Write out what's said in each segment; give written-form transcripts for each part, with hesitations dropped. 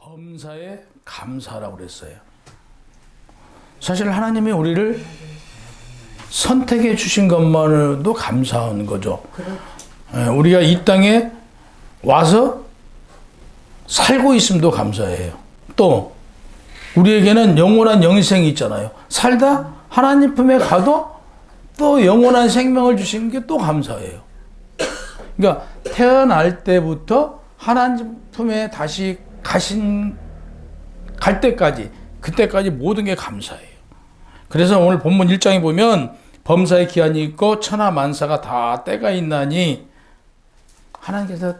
범사에 감사라고 그랬어요. 사실 하나님이 우리를 선택해 주신 것만으로도 감사한 거죠. 우리가 이 땅에 와서 살고 있음도 감사해요. 또 우리에게는 영원한 영생이 있잖아요. 살다 하나님 품에 가도 또 영원한 생명을 주신 게 또 감사해요. 그러니까 태어날 때부터 하나님 품에 다시 갈 때까지, 그때까지 모든 게 감사해요. 그래서 오늘 본문 1장에 보면 범사의 기한이 있고 천하 만사가 다 때가 있나니, 하나님께서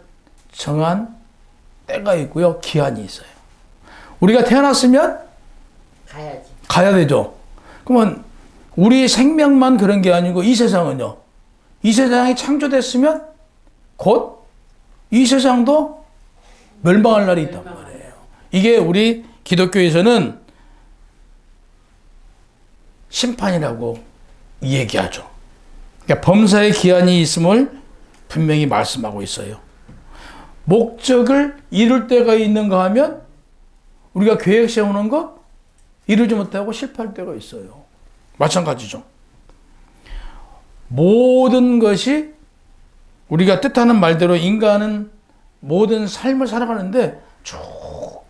정한 때가 있고요, 기한이 있어요. 우리가 태어났으면 가야 되죠. 그러면 우리 생명만 그런 게 아니고 이 세상은요, 이 세상이 창조됐으면 곧 이 세상도 멸망할 날이 있단 말이에요. 이게 우리 기독교에서는 심판이라고 얘기하죠. 그러니까 범사의 기한이 있음을 분명히 말씀하고 있어요. 목적을 이룰 때가 있는가 하면 우리가 계획 세우는 거 이루지 못하고 실패할 때가 있어요. 마찬가지죠. 모든 것이 우리가 뜻하는 말대로 인간은 모든 삶을 살아가는데 쭉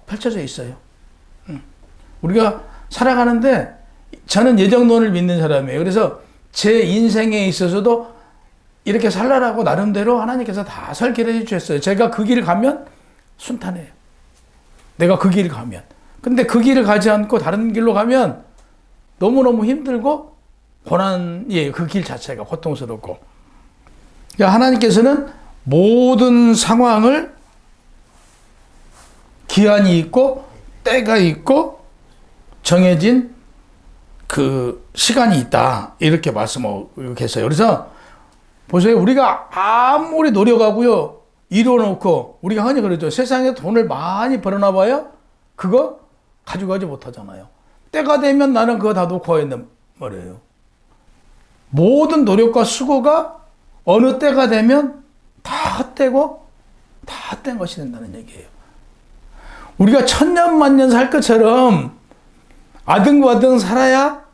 펼쳐져 있어요. 우리가 살아가는데 저는 예정론을 믿는 사람이에요. 그래서 제 인생에 있어서도 이렇게 살라라고 나름대로 하나님께서 다 설계를 해주셨어요. 제가 그 길을 가면 순탄해요. 내가 그 길을 가면. 근데 그 길을 가지 않고 다른 길로 가면 너무너무 힘들고 고난이에요. 그 길 자체가 고통스럽고. 그러니까 하나님께서는 모든 상황을 기한이 있고 때가 있고 정해진 그 시간이 있다, 이렇게 말씀하고 계세요. 그래서 보세요. 우리가 아무리 노력하고요, 이뤄놓고, 우리가 흔히 그러죠. 세상에 돈을 많이 벌어놔 봐요, 그거 가져가지 못하잖아요. 때가 되면 나는 그거 다 놓고 있는 말이에요. 모든 노력과 수고가 어느 때가 되면 다 헛되고 다 헛된 것이 된다는 얘기예요. 우리가 천년만년 살 것처럼 아등바등 살아야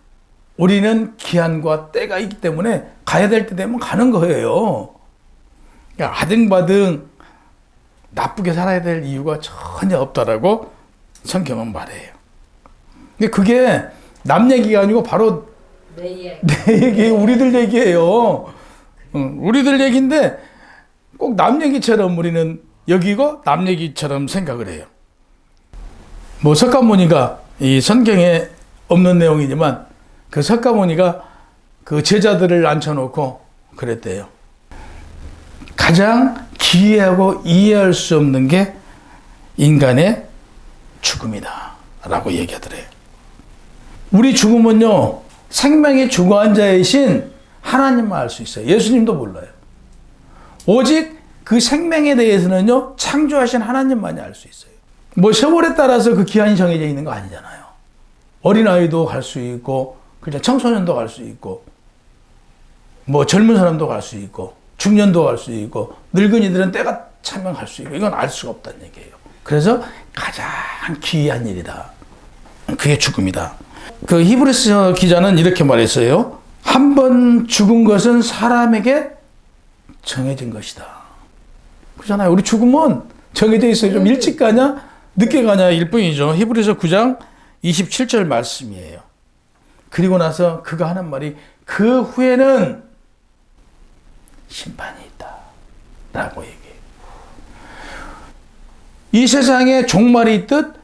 우리는 기한과 때가 있기 때문에 가야 될 때 되면 가는 거예요. 그러니까 아등바등 나쁘게 살아야 될 이유가 전혀 없다라고 성경은 말해요. 근데 그게 남 얘기가 아니고 바로 내 얘기, 우리들 얘기예요. 우리들 얘기인데 꼭 남 얘기처럼 우리는 여기고 남 얘기처럼 생각을 해요. 뭐 석가모니가, 이 성경에 없는 내용이지만 그 석가모니가 그 제자들을 앉혀놓고 그랬대요. 가장 기이하고 이해할 수 없는 게 인간의 죽음이다 라고 얘기하더래요. 우리 죽음은요, 생명의 주관자이신 하나님만 알 수 있어요. 예수님도 몰라요. 오직 그 생명에 대해서는요, 창조하신 하나님만이 알 수 있어요. 뭐 세월에 따라서 그 기한이 정해져 있는 거 아니잖아요. 어린아이도 갈 수 있고, 그냥 청소년도 갈 수 있고, 뭐 젊은 사람도 갈 수 있고, 중년도 갈 수 있고, 늙은이들은 때가 차면 갈 수 있고, 이건 알 수가 없다는 얘기예요. 그래서 가장 기이한 일이다, 그게 죽음이다. 그 히브리서 기자는 이렇게 말했어요. 한 번 죽은 것은 사람에게 정해진 것이다. 그렇잖아요. 우리 죽음은 정해져 있어요. 좀 일찍 가냐 늦게 가냐 일 뿐이죠. 히브리서 9장 27절 말씀이에요. 그리고 나서 그가 하는 말이, 그 후에는 심판이 있다 라고 얘기해요. 이 세상에 종말이 있듯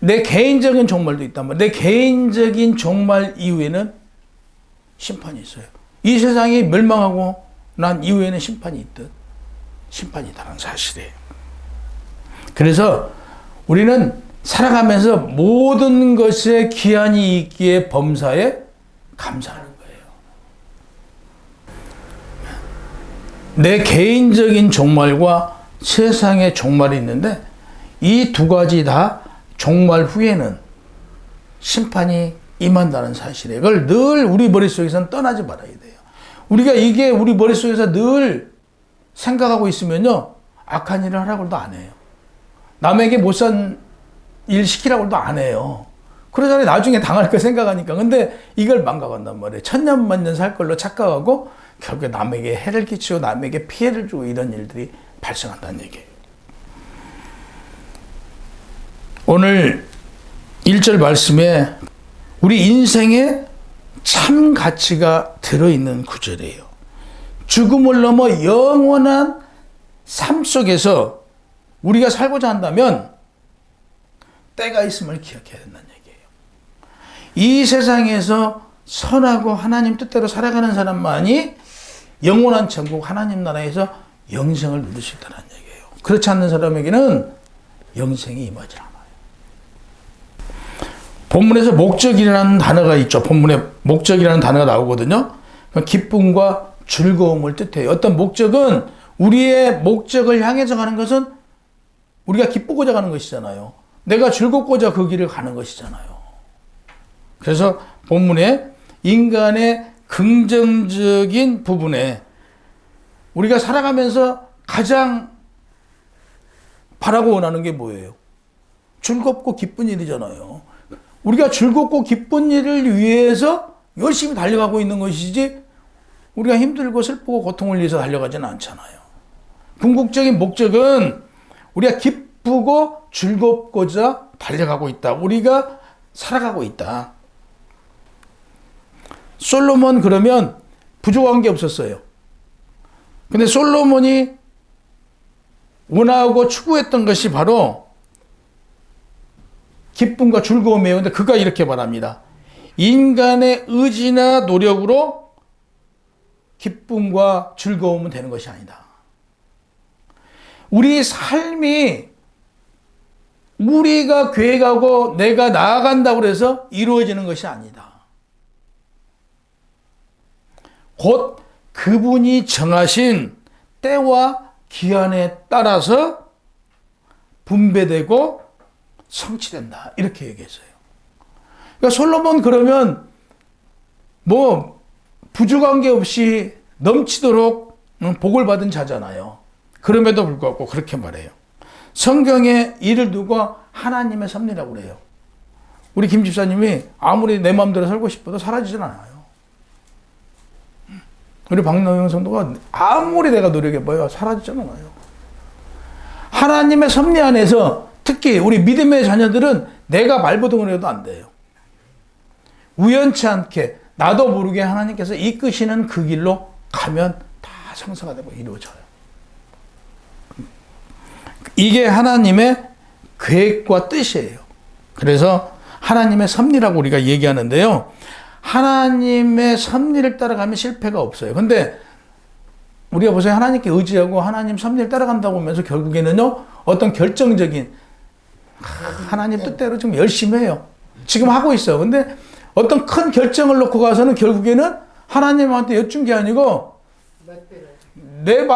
내 개인적인 종말도 있단 말이에요. 내 개인적인 종말 이후에는 심판이 있어요. 이 세상이 멸망하고 난 이후에는 심판이 있듯 심판이 있다는 사실이에요. 그래서 우리는 살아가면서 모든 것에 기한이 있기에 범사에 감사하는 거예요. 내 개인적인 종말과 세상의 종말이 있는데 이 두 가지 다 종말 후에는 심판이 임한다는 사실이에요. 그걸 늘 우리 머릿속에서는 떠나지 말아야 돼요. 우리가 이게 우리 머릿속에서 늘 생각하고 있으면요, 악한 일을 하라고도 안 해요. 남에게 못 산 일 시키라고 해도 안 해요. 그러잖아요. 나중에 당할 거 생각하니까. 근데 이걸 망각한단 말이에요. 천년만년 살 걸로 착각하고 결국에 남에게 해를 끼치고 남에게 피해를 주고 이런 일들이 발생한다는 얘기예요. 오늘 1절 말씀에 우리 인생에 참 가치가 들어있는 구절이에요. 죽음을 넘어 영원한 삶 속에서 우리가 살고자 한다면 때가 있음을 기억해야 된다는 얘기예요. 이 세상에서 선하고 하나님 뜻대로 살아가는 사람만이 영원한 천국 하나님 나라에서 영생을 누릴 수 있다는 얘기예요. 그렇지 않는 사람에게는 영생이 임하지 않아요. 본문에서 목적이라는 단어가 있죠. 본문에 목적이라는 단어가 나오거든요. 기쁨과 즐거움을 뜻해요. 어떤 목적은 우리의 목적을 향해서 가는 것은 우리가 기쁘고자 가는 것이잖아요. 내가 즐겁고자 그 길을 가는 것이잖아요. 그래서 본문에 인간의 긍정적인 부분에 우리가 살아가면서 가장 바라고 원하는 게 뭐예요? 즐겁고 기쁜 일이잖아요. 우리가 즐겁고 기쁜 일을 위해서 열심히 달려가고 있는 것이지 우리가 힘들고 슬프고 고통을 위해서 달려가지는 않잖아요. 궁극적인 목적은 우리가 기쁘고 즐겁고자 달려가고 있다. 우리가 살아가고 있다. 솔로몬 그러면 부족한 게 없었어요. 근데 솔로몬이 원하고 추구했던 것이 바로 기쁨과 즐거움이에요. 근데 그가 이렇게 말합니다. 인간의 의지나 노력으로 기쁨과 즐거움은 되는 것이 아니다. 우리 삶이 우리가 계획하고 내가 나아간다고 해서 이루어지는 것이 아니다. 곧 그분이 정하신 때와 기한에 따라서 분배되고 성취된다. 이렇게 얘기했어요. 그러니까 솔로몬 그러면 뭐 부족한 게 없이 넘치도록 복을 받은 자잖아요. 그럼에도 불구하고 그렇게 말해요. 성경에 이를 두고 하나님의 섭리라고 그래요. 우리 김 집사님이 아무리 내 마음대로 살고 싶어도 사라지진 않아요. 우리 박노영 성도가 아무리 내가 노력해봐요. 사라지진 않아요. 하나님의 섭리 안에서 특히 우리 믿음의 자녀들은 내가 발버둥을 해도 안 돼요. 우연치 않게 나도 모르게 하나님께서 이끄시는 그 길로 가면 다 성사가 되고 이루어져요. 이게 하나님의 계획과 뜻이에요. 그래서 하나님의 섭리라고 우리가 얘기하는데요. 하나님의 섭리를 따라가면 실패가 없어요. 근데 우리가 보세요. 하나님께 의지하고 하나님 섭리를 따라간다고 하면서 결국에는요. 어떤 결정적인 하나님 뜻대로 좀 열심히 해요. 지금 하고 있어요. 근데 어떤 큰 결정을 놓고 가서는 결국에는 하나님한테 여쭌 게 아니고 내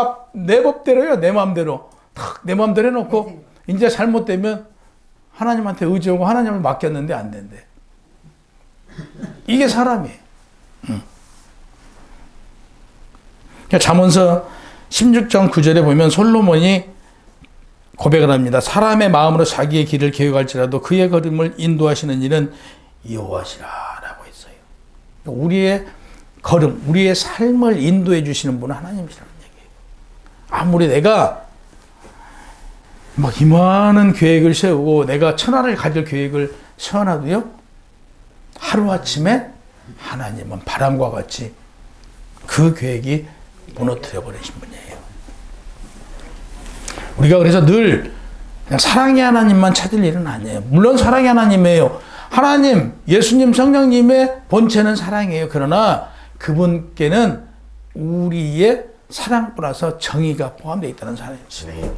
법대로요. 내 마음대로. 내 마음대로 해놓고 이제 잘못되면 하나님한테 의지하고 하나님을 맡겼는데 안 된대. 이게 사람이에요. 잠언서 16장 9절에 보면 솔로몬이 고백을 합니다. 사람의 마음으로 자기의 길을 계획할지라도 그의 걸음을 인도하시는 이는 여호와시라라고 했어요. 우리의 걸음, 우리의 삶을 인도해 주시는 분은 하나님이시라는 얘기예요. 아무리 내가 막 이만한 계획을 세우고 내가 천하를 가질 계획을 세워놔도요. 하루아침에 하나님은 바람과 같이 그 계획이 무너뜨려 버리신 분이에요. 우리가 그래서 늘 그냥 사랑의 하나님만 찾을 일은 아니에요. 물론 사랑의 하나님이에요. 하나님, 예수님, 성령님의 본체는 사랑이에요. 그러나 그분께는 우리의 사랑 플러스 정의가 포함되어 있다는 사실이에요.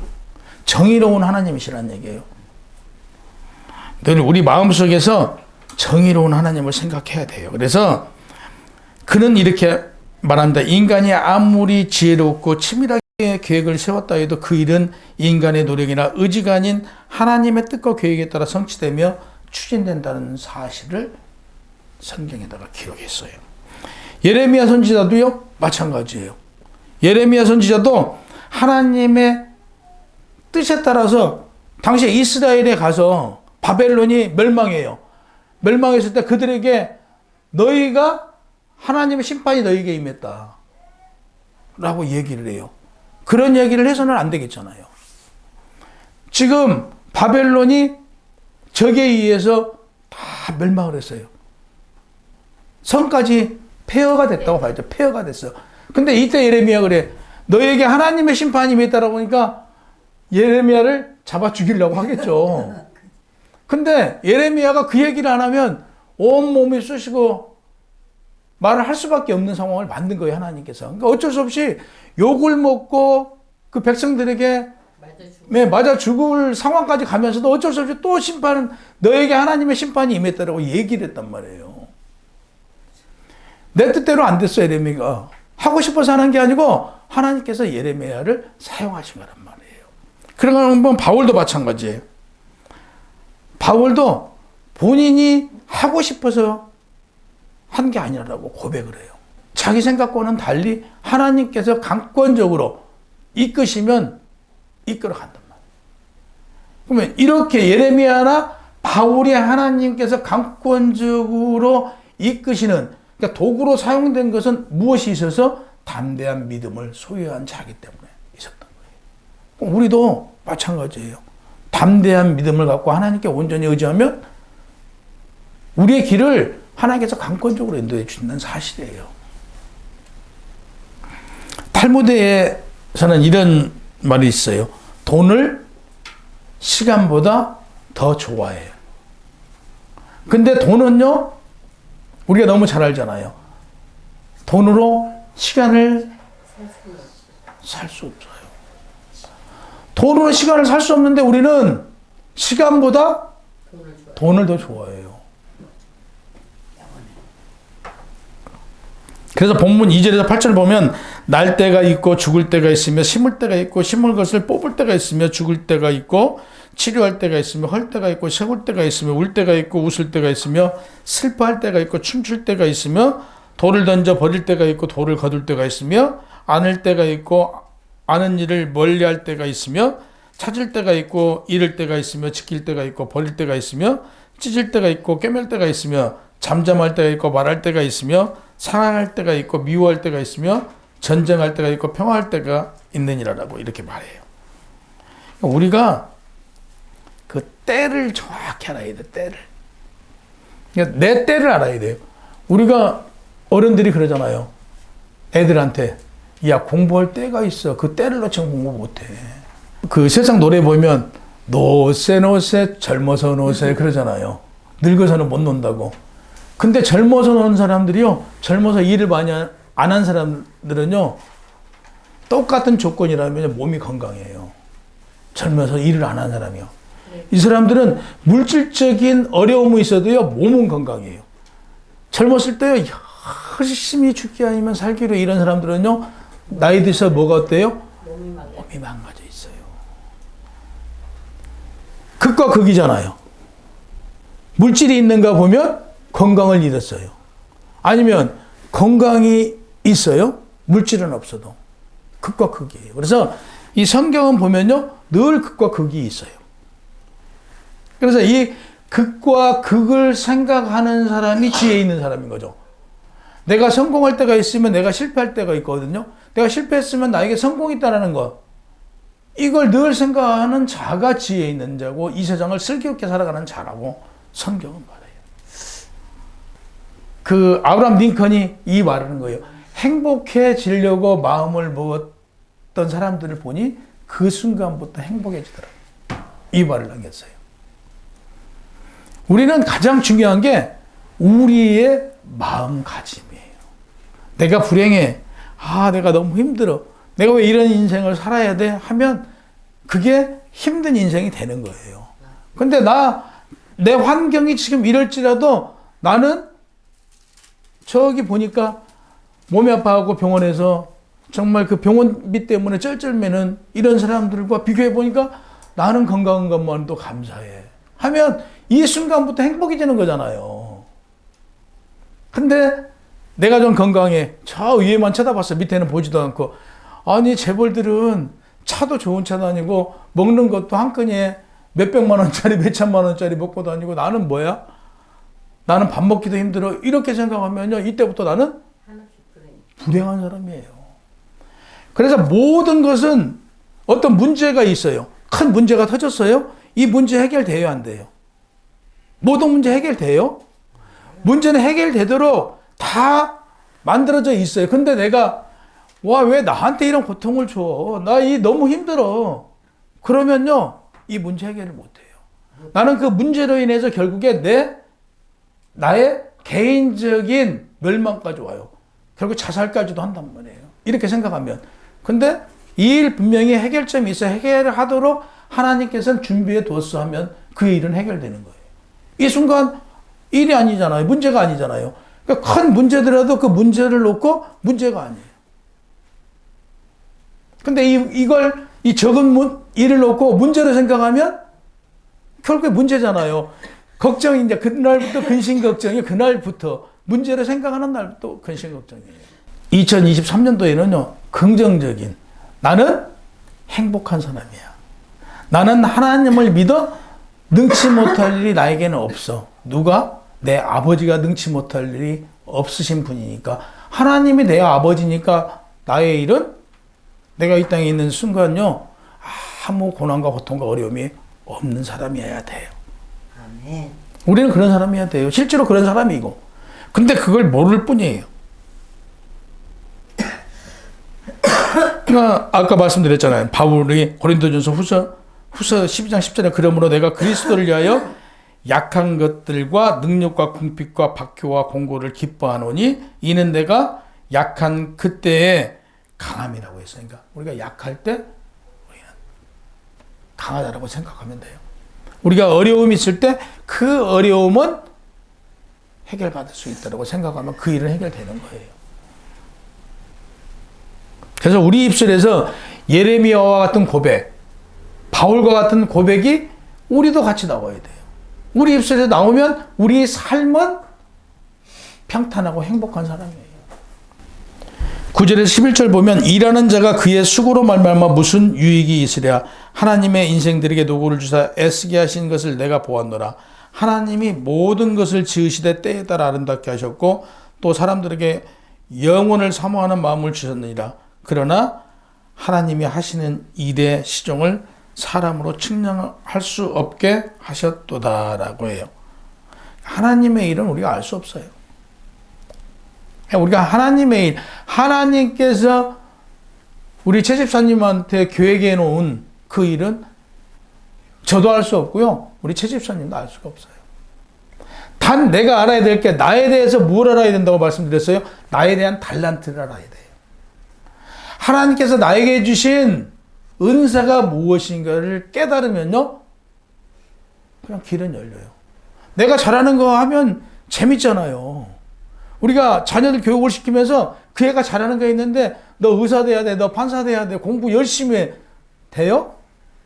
정의로운 하나님이시라는 얘기예요. 늘 우리 마음속에서 정의로운 하나님을 생각해야 돼요. 그래서 그는 이렇게 말합니다. 인간이 아무리 지혜롭고 치밀하게 계획을 세웠다 해도 그 일은 인간의 노력이나 의지가 아닌 하나님의 뜻과 계획에 따라 성취되며 추진된다는 사실을 성경에다가 기록했어요. 예레미야 선지자도요, 마찬가지예요. 예레미야 선지자도 하나님의 뜻에 따라서 당시 이스라엘에 가서 바벨론이 멸망해요. 멸망했을 때 그들에게 너희가 하나님의 심판이 너희에게 임했다 라고 얘기를 해요. 그런 얘기를 해서는 안 되겠잖아요. 지금 바벨론이 적에 의해서 다 멸망을 했어요. 성까지 폐허가 됐다고 봐야죠. 폐허가 됐어요. 근데 이때 예레미야 그래. 너에게 하나님의 심판이 임했다라고 하니까 예레미야를 잡아 죽이려고 하겠죠. 근데 예레미야가 그 얘기를 안 하면 온몸이 쑤시고 말을 할 수밖에 없는 상황을 만든 거예요, 하나님께서. 그러니까 어쩔 수 없이 욕을 먹고 그 백성들에게 맞아 죽을 상황까지 가면서도 어쩔 수 없이 또 심판은 너에게 하나님의 심판이 임했다라고 얘기를 했단 말이에요. 내 뜻대로 안 됐어, 예레미야가. 하고 싶어서 하는 게 아니고 하나님께서 예레미야를 사용하신 거란 말이에요. 그러면 바울도 마찬가지예요. 바울도 본인이 하고 싶어서 한 게 아니라고 고백을 해요. 자기 생각과는 달리 하나님께서 강권적으로 이끄시면 이끌어 간단 말이에요. 그러면 이렇게 예레미야나 바울이 하나님께서 강권적으로 이끄시는, 그러니까 도구로 사용된 것은 무엇이 있어서 담대한 믿음을 소유한 자기 때문에 있었던 거예요. 우리도 마찬가지예요. 담대한 믿음을 갖고 하나님께 온전히 의지하면 우리의 길을 하나님께서 강권적으로 인도해 주신다는 사실이에요. 탈무드에서는 이런 말이 있어요. 돈을 시간보다 더 좋아해요. 근데 돈은요, 우리가 너무 잘 알잖아요. 돈으로 시간을 살 수 없어요. 돈으로 시간을 살 수 없는데 우리는 시간보다 돈을 더 좋아해요. 그래서 본문 2절에서 8절 보면 날 때가 있고 죽을 때가 있으며 심을 때가 있고 심을 것을 뽑을 때가 있으며 죽을 때가 있고 치료할 때가 있으며 헐 때가 있고 세울 때가 있으며 울 때가 있고 웃을 때가 있으며 슬퍼할 때가 있고 춤출 때가 있으며 돌을 던져 버릴 때가 있고 돌을 거둘 때가 있으며 안을 때가 있고 아는 일을 멀리할 때가 있으며 찾을 때가 있고 잃을 때가 있으며 지킬 때가 있고 버릴 때가 있으며 찢을 때가 있고 꿰맬 때가 있으며 잠잠할 때가 있고 말할 때가 있으며 사랑할 때가 있고 미워할 때가 있으며 전쟁할 때가 있고 평화할 때가 있느니라라고 이렇게 말해요. 우리가 그 때를 정확히 알아야 돼. 때를. 그러니까 내 때를 알아야 돼요. 우리가 어른들이 그러잖아요. 애들한테 야 공부할 때가 있어. 그 때를 놓치면 공부 못해. 그 세상 노래 보면 노세 노세 젊어서 노세 그러잖아요. 늙어서는 못 논다고. 근데 젊어서 노는 사람들이요, 젊어서 일을 많이 안 한 사람들은요, 똑같은 조건이라면 몸이 건강해요. 젊어서 일을 안 한 사람이요. 이 사람들은 물질적인 어려움이 있어도요, 몸은 건강해요. 젊었을 때요, 열심히 죽기 아니면 살기로 이런 사람들은요, 나이 들어서 뭐가 어때요? 몸이 망가져 있어요. 극과 극이잖아요. 물질이 있는가 보면 건강을 잃었어요. 아니면 건강이 있어요. 물질은 없어도. 극과 극이에요. 그래서 이 성경은 보면요, 늘 극과 극이 있어요. 그래서 이 극과 극을 생각하는 사람이 지혜 있는 사람인 거죠. 내가 성공할 때가 있으면 내가 실패할 때가 있거든요. 내가 실패했으면 나에게 성공이 있다는 것. 이걸 늘 생각하는 자가 지혜 있는 자고 이 세상을 슬기롭게 살아가는 자라고 성경은 말해요. 그 아브라함 링컨이 이 말하는 거예요. 행복해지려고 마음을 먹었던 사람들을 보니 그 순간부터 행복해지더라. 이 말을 남겼어요. 우리는 가장 중요한 게 우리의 마음가짐이에요. 내가 불행해. 내가 너무 힘들어. 내가 왜 이런 인생을 살아야 돼? 하면 그게 힘든 인생이 되는 거예요. 근데 내 환경이 지금 이럴지라도 나는 저기 보니까 몸이 아파하고 병원에서 정말 그 병원비 때문에 쩔쩔매는 이런 사람들과 비교해 보니까 나는 건강한 것만도 감사해. 하면 이 순간부터 행복해지는 거잖아요. 근데 내가 좀 건강해. 저 위에만 쳐다봤어. 밑에는 보지도 않고. 아니 재벌들은 차도 좋은 차도 아니고 먹는 것도 한 끈에 몇백만 원짜리, 몇천만 원짜리 먹고 다니고 나는 뭐야? 나는 밥 먹기도 힘들어. 이렇게 생각하면요. 이때부터 나는 불행한 사람이에요. 그래서 모든 것은 어떤 문제가 있어요. 큰 문제가 터졌어요. 이 문제 해결돼요, 안 돼요? 모든 문제 해결돼요? 문제는 해결되도록 다 만들어져 있어요. 근데 내가 왜 나한테 이런 고통을 줘? 나 너무 힘들어. 그러면요, 이 문제 해결을 못해요. 나는 그 문제로 인해서 결국에 나의 개인적인 멸망까지 와요. 결국 자살까지도 한단 말이에요. 이렇게 생각하면. 근데 이 일 분명히 해결점이 있어. 해결을 하도록 하나님께서는 준비해 뒀어 하면 그 일은 해결되는 거예요. 이 순간 일이 아니잖아요. 문제가 아니잖아요. 그러니까 큰 문제더라도 그 문제를 놓고 문제가 아니에요. 근데 이 적은 일을 놓고 문제로 생각하면 결국에 문제잖아요. 걱정이 이제 그날부터 근심 걱정이 그날부터 문제를 생각하는 날부터 근심 걱정이에요. 2023년도에는요, 긍정적인, 나는 행복한 사람이야. 나는 하나님을 믿어 능치 못할 일이 나에게는 없어. 누가? 내 아버지가 능치 못할 일이 없으신 분이니까. 하나님이 내 아버지니까 나의 일은 내가 이 땅에 있는 순간요, 아무 고난과 고통과 어려움이 없는 사람이어야 돼요. 아멘. 우리는 그런 사람이어야 돼요. 실제로 그런 사람이고. 근데 그걸 모를 뿐이에요. 아까 말씀드렸잖아요. 바울이 고린도전서 후서 12장 10절에 그러므로 내가 그리스도를 위하여 약한 것들과 능력과 궁핍과 박효와 공고를 기뻐하노니 이는 내가 약한 그때에 강함이라고 했어요. 그러니까 우리가 약할 때 우리는 강하다라고 생각하면 돼요. 우리가 어려움이 있을 때 그 어려움은 해결받을 수 있다고 생각하면 그 일은 해결되는 거예요. 그래서 우리 입술에서 예레미야와 같은 고백, 바울과 같은 고백이 우리도 같이 나와야 돼요. 우리 입술에서 나오면 우리 삶은 평탄하고 행복한 사람이에요. 9절에서 11절 보면 일하는 자가 그의 수고로 말미암아 무슨 유익이 있으랴. 하나님의 인생들에게 노고를 주사 애쓰게 하신 것을 내가 보았노라. 하나님이 모든 것을 지으시되 때에 따라 아름답게 하셨고 또 사람들에게 영혼을 사모하는 마음을 주셨느니라. 그러나 하나님이 하시는 일의 시종을 사람으로 측량할 수 없게 하셨도다라고 해요. 하나님의 일은 우리가 알 수 없어요. 우리가 하나님의 일, 하나님께서 우리 최 집사님한테 계획해 놓은 그 일은 저도 알 수 없고요. 우리 최 집사님도 알 수가 없어요. 단 내가 알아야 될 게 나에 대해서 뭘 알아야 된다고 말씀드렸어요? 나에 대한 달란트를 알아야 돼요. 하나님께서 나에게 주신 은사가 무엇인가를 깨달으면요, 그냥 길은 열려요. 내가 잘하는 거 하면 재밌잖아요. 우리가 자녀들 교육을 시키면서 그 애가 잘하는 게 있는데 너 의사 돼야 돼, 너 판사 돼야 돼, 공부 열심히 해. 돼요?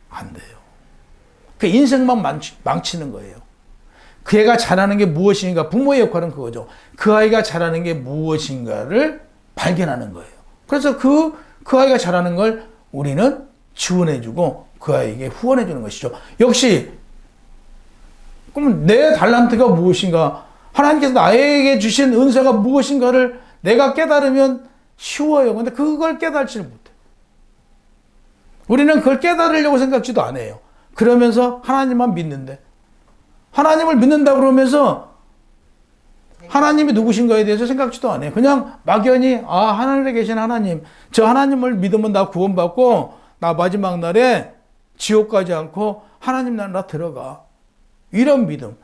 안 돼요. 그 인생만 망치는 거예요. 그 애가 잘하는 게 무엇인가, 부모의 역할은 그거죠. 그 아이가 잘하는 게 무엇인가를 발견하는 거예요. 그래서 그 아이가 잘하는 걸 우리는 지원해주고 그 아이에게 후원해주는 것이죠. 역시 그럼 내 달란트가 무엇인가, 하나님께서 나에게 주신 은사가 무엇인가를 내가 깨달으면 쉬워요. 근데 그걸 깨달지를 못해요. 우리는 그걸 깨달으려고 생각지도 안 해요. 그러면서 하나님만 믿는데, 하나님을 믿는다 그러면서 하나님이 누구신가에 대해서 생각지도 안 해요. 그냥 막연히 하늘에 계신 하나님, 저 하나님을 믿으면 나 구원받고 나 마지막 날에 지옥 가지 않고 하나님 나라 들어가. 이런 믿음.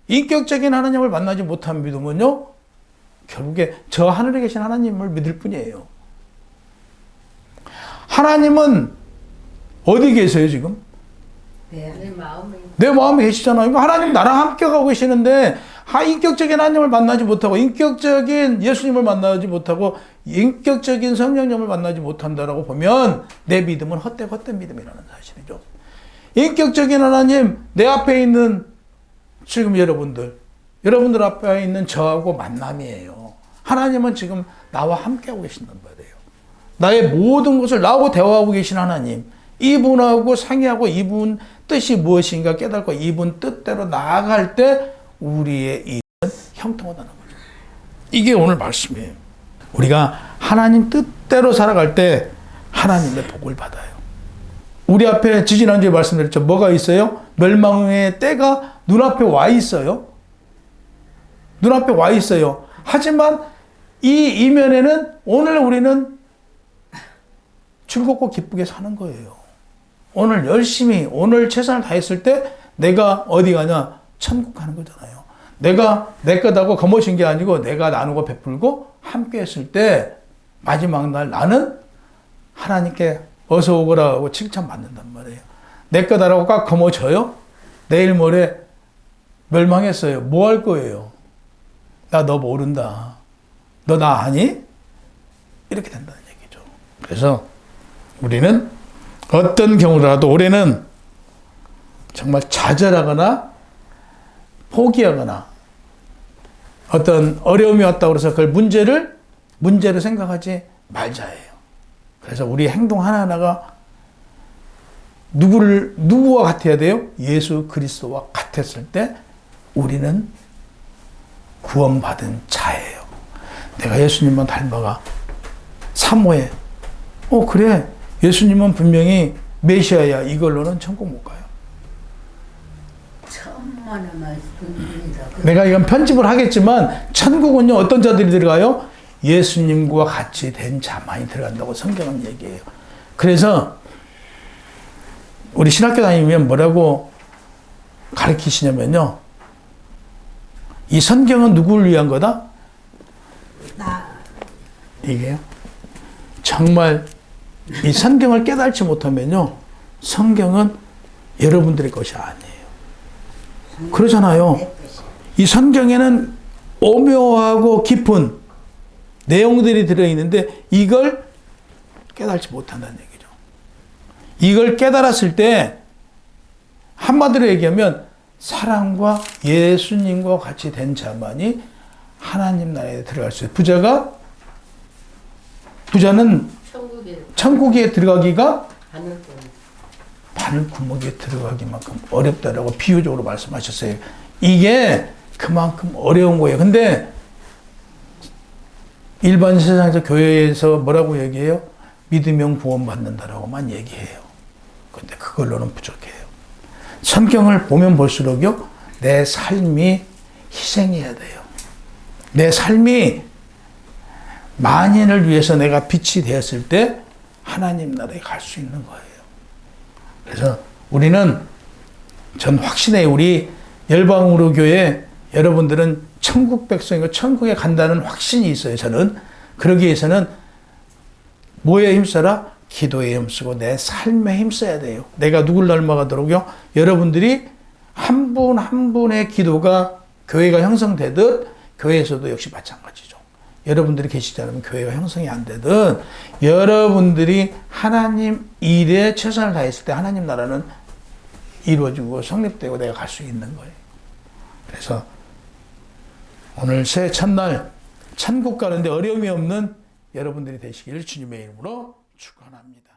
인격적인 하나님을 만나지 못한 믿음은요, 결국에 저 하늘에 계신 하나님을 믿을 뿐이에요. 하나님은 어디 계세요 지금? 내 마음에 계시잖아요. 하나님 나랑 함께 가고 계시는데 인격적인 하나님을 만나지 못하고 인격적인 예수님을 만나지 못하고 인격적인 성령님을 만나지 못한다라고 보면 내 믿음은 헛된 믿음이라는 사실이죠. 인격적인 하나님, 내 앞에 있는 지금 여러분들 앞에 있는 저하고 만남이에요. 하나님은 지금 나와 함께하고 계신단 말이에요. 나의 모든 것을 나하고 대화하고 계신 하나님, 이분하고 상의하고 이분 뜻이 무엇인가 깨닫고 이분 뜻대로 나아갈 때 우리의 일은 형통하다는 거죠. 이게 오늘 말씀이에요. 우리가 하나님 뜻대로 살아갈 때 하나님의 복을 받아요. 우리 앞에 지지난주에 말씀드렸죠. 뭐가 있어요? 멸망의 때가 눈앞에 와 있어요. 눈앞에 와 있어요. 하지만 이 이면에는 오늘 우리는 즐겁고 기쁘게 사는 거예요. 오늘 열심히 오늘 최선을 다했을 때 내가 어디 가냐? 천국 가는 거잖아요. 내가 내 것하고 거머쥔 게 아니고 내가 나누고 베풀고 함께 했을 때 마지막 날 나는 하나님께 어서 오거라 하고 칭찬받는단 말이에요. 내 거다라고 꽉 거머져요? 내일 모레 멸망했어요. 뭐 할 거예요? 나 너 모른다. 너 나 아니? 이렇게 된다는 얘기죠. 그래서 우리는 어떤 경우라도 올해는 정말 좌절하거나 포기하거나 어떤 어려움이 왔다고 해서 그걸 문제로 생각하지 말자예요. 그래서 우리 행동 하나하나가 누구와 같아야 돼요? 예수 그리스도와 같았을 때 우리는 구원받은 자예요. 내가 예수님만 닮아가 사모해. 그래. 예수님은 분명히 메시아야. 이걸로는 천국 못 가요. 천만의 말씀입니다. 내가 이건 편집을 하겠지만 천국은요 어떤 자들이 들어가요? 예수님과 같이 된 자만이 들어간다고 성경은 얘기해요. 그래서 우리 신학교 다니면 뭐라고 가르치시냐면요. 이 성경은 누구를 위한 거다? 이게요. 정말 이 성경을 깨달지 못하면요. 성경은 여러분들의 것이 아니에요. 그러잖아요. 이 성경에는 오묘하고 깊은 내용들이 들어있는데 이걸 깨달지 못한다는 얘기죠. 이걸 깨달았을 때 한마디로 얘기하면 사랑과 예수님과 같이 된 자만이 하나님 나라에 들어갈 수 있어요. 부자는 천국에 들어가기가 바늘 구멍에 들어가기만큼 어렵다라고 비유적으로 말씀하셨어요. 이게 그만큼 어려운 거예요. 근데 일반 세상에서 교회에서 뭐라고 얘기해요? 믿으면 구원받는다라고만 얘기해요. 근데 그걸로는 부족해요. 성경을 보면 볼수록요, 내 삶이 희생해야 돼요. 내 삶이 만인을 위해서 내가 빛이 되었을 때 하나님 나라에 갈 수 있는 거예요. 그래서 우리는 전 확신해요. 우리 열방으로 교회 여러분들은 천국 백성이고 천국에 간다는 확신이 있어요. 저는 그러기 위해서는 뭐에 힘써라? 기도에 힘쓰고 내 삶에 힘써야 돼요. 내가 누굴 닮아가도록요. 여러분들이 한 분 한 분의 기도가 교회가 형성되듯 교회에서도 역시 마찬가지죠. 여러분들이 계시지 않으면 교회가 형성이 안 되든 여러분들이 하나님 일에 최선을 다했을 때 하나님 나라는 이루어지고 성립되고 내가 갈 수 있는 거예요. 그래서 오늘 새해 첫날 천국 가는데 어려움이 없는 여러분들이 되시길 주님의 이름으로 축원합니다.